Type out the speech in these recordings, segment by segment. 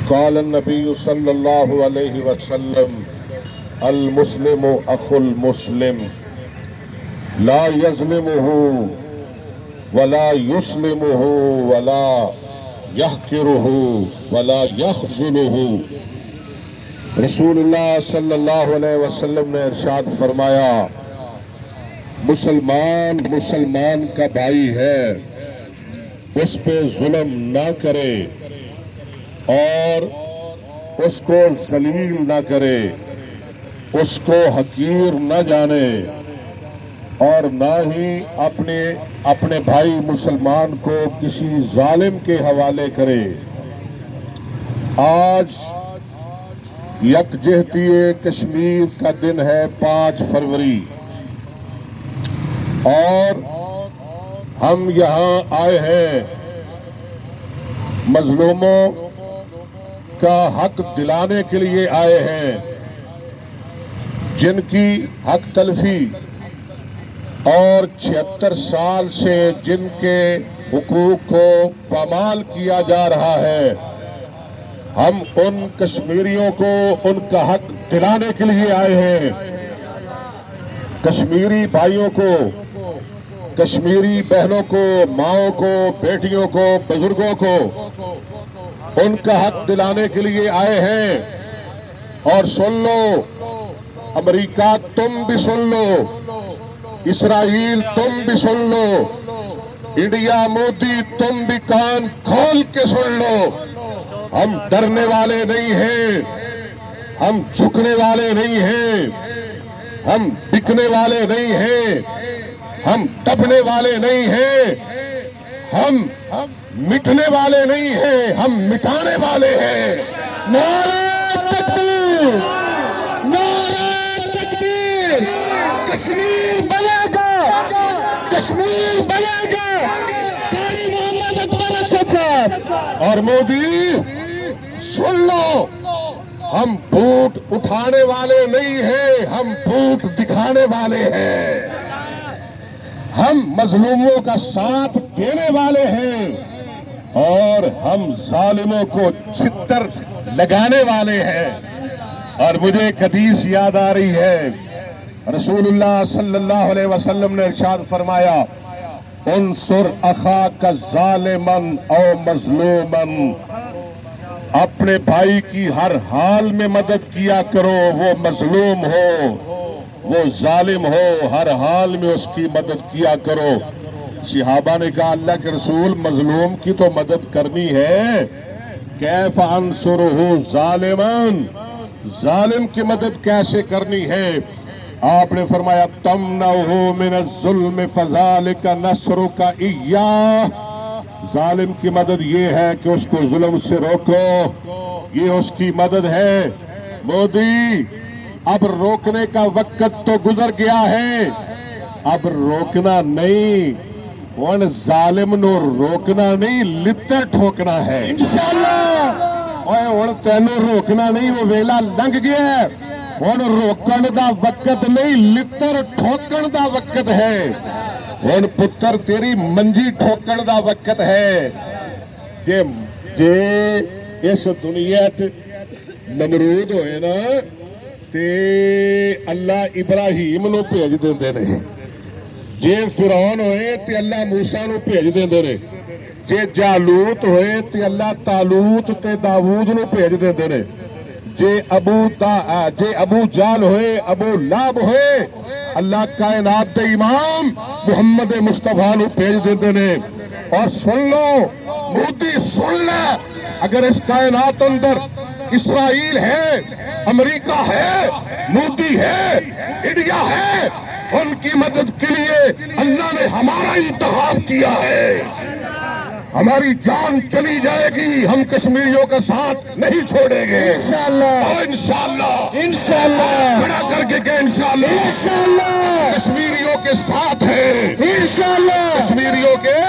قال النبي صلى الله عليه وسلم المسلم أخو المسلم لا يظلمه ولا يسلمه ولا يحقره ولا يخذله۔ رسول اللہ صلی اللہ علیہ وسلم نے ارشاد فرمایا، مسلمان مسلمان کا بھائی ہے، اس پہ ظلم نہ کرے اور اس کو ذلیل نہ کرے، اس کو حقیر نہ جانے، اور نہ ہی اپنے بھائی مسلمان کو کسی ظالم کے حوالے کرے۔ آج یکجہتی کشمیر کا دن ہے 5 فروری، اور ہم یہاں آئے ہیں مظلوموں کا حق دلانے کے لیے آئے ہیں، جن کی حق تلفی اور 76 سال سے جن کے حقوق کو پامال کیا جا رہا ہے، ہم ان کشمیریوں کو ان کا حق دلانے کے لیے آئے ہیں۔ کشمیری بھائیوں کو، کشمیری بہنوں کو، ماؤں کو، بیٹیوں کو، بزرگوں کو ان کا حق دلانے کے لیے آئے ہیں۔ اور سن لو، امریکہ تم بھی سن لو، اسرائیل تم بھی سن لو، انڈیا مودی تم بھی کان کھول کے سن لو، ہم ڈرنے والے نہیں ہیں، ہم جھکنے والے نہیں ہیں، ہم بکنے والے نہیں ہیں، ہم دبنے والے نہیں ہیں، ہم مٹنے والے نہیں ہیں، ہم مٹانے والے ہیں۔ نعرہ تکبیر، نعرہ تکبیر، کشمیر بنے گا، کشمیر بنے گا، قاری محمد اکبر اسد صاحب اور مودی سن لو، ہم بھوٹ اٹھانے والے نہیں ہیں، ہم بھوٹ دکھانے والے ہیں، ہم مظلوموں کا ساتھ دینے والے ہیں، اور ہم ظالموں کو چھتر لگانے والے ہیں۔ اور مجھے ایک حدیث یاد آ رہی ہے، رسول اللہ صلی اللہ علیہ وسلم نے ارشاد فرمایا، انصر اخاک ظالما او مظلوما، اپنے بھائی کی ہر حال میں مدد کیا کرو، وہ مظلوم ہو وہ ظالم ہو، ہر حال میں اس کی مدد کیا کرو۔ صحابہ نے کہا، اللہ کے رسول مظلوم کی تو مدد کرنی ہے، کیف انصرہ ظالما، ظالم کی مدد کیسے کرنی ہے؟ آپ نے فرمایا، تمنعہ من الظلم فذلک نصرک ایاہ، ظالم کی مدد یہ ہے کہ اس کو ظلم سے روکو، یہ اس کی مدد ہے۔ مودی، اب روکنے کا وقت تو گزر گیا ہے، اب روکنا نہیں، ان ظالم نو روکنا نہیں، لتر ٹھوکنا ہے انشاءاللہ۔ اور تینوں روکنا نہیں، وہ ویلا لنگ گیا ہے، ہن روکن دا وقت نہیں، لتر ٹھوکن دا وقت ہے، ہن پتر تیری منجی ٹھوکن دا وقت ہے۔ جے اس دنیا تے نمرود ہوئے نا تے اللہ ابراہیم نو بھیج دیندے نے، جے فرعون ہوئے تے اللہ موسیٰ نو بھیج دیندے نے، جے جالوت ہوئے تے اللہ طالوت تے داود نو بھیج دیندے نے، جے ابو جال ہوئے، ابو لہب ہوئے، اللہ کائنات دے امام محمد مصطفیٰ نو بھیج دیندے نے۔ اور سن لو مودی، سن لے، اگر اس کائنات اندر اسرائیل ہے، امریکہ ہے، مودی ہے، انڈیا ہے، ان کی مدد کے لیے اللہ نے ہمارا انتخاب کیا ہے۔ ہماری جان چلی جائے گی، ہم کشمیریوں کا ساتھ نہیں چھوڑیں گے انشاءاللہ، انشاءاللہ، انشاءاللہ، کھڑا کر کے کہ انشاءاللہ، انشاءاللہ کشمیریوں کے ساتھ ہیں، انشاءاللہ کشمیریوں کے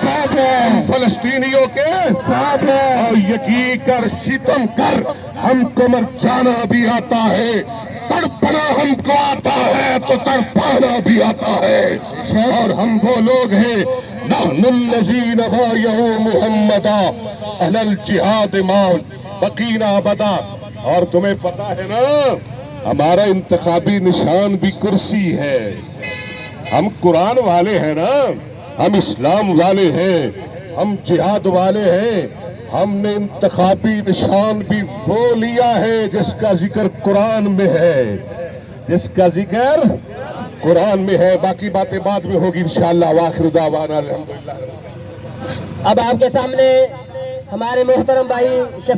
ساتھ ہیں، فلسطینیوں کے ساتھ ہیں۔ اور یقین کر، ستم کر، ہم کو مر جانا بھی آتا ہے، تڑپنا ہم کو آتا ہے تو تڑپانا بھی آتا ہے، اور ہم وہ لوگ ہیں نحن الذین بایعوا محمدا علی الجہاد معا بقینا ابدا. اور تمہیں پتا ہے نا ہمارا انتخابی نشان بھی کرسی ہے. ہم قرآن والے ہیں نا, ہم اسلام والے ہیں, ہم جہاد والے ہیں. ہم نے انتخابی نشان بھی وہ لیا ہے جس کا ذکر قرآن میں ہے, جس کا ذکر قرآن میں ہے. باقی باتیں بعد میں ہوگی انشاءاللہ. وآخر دعوانا الحمدللہ. اب آپ کے سامنے ہمارے محترم بھائی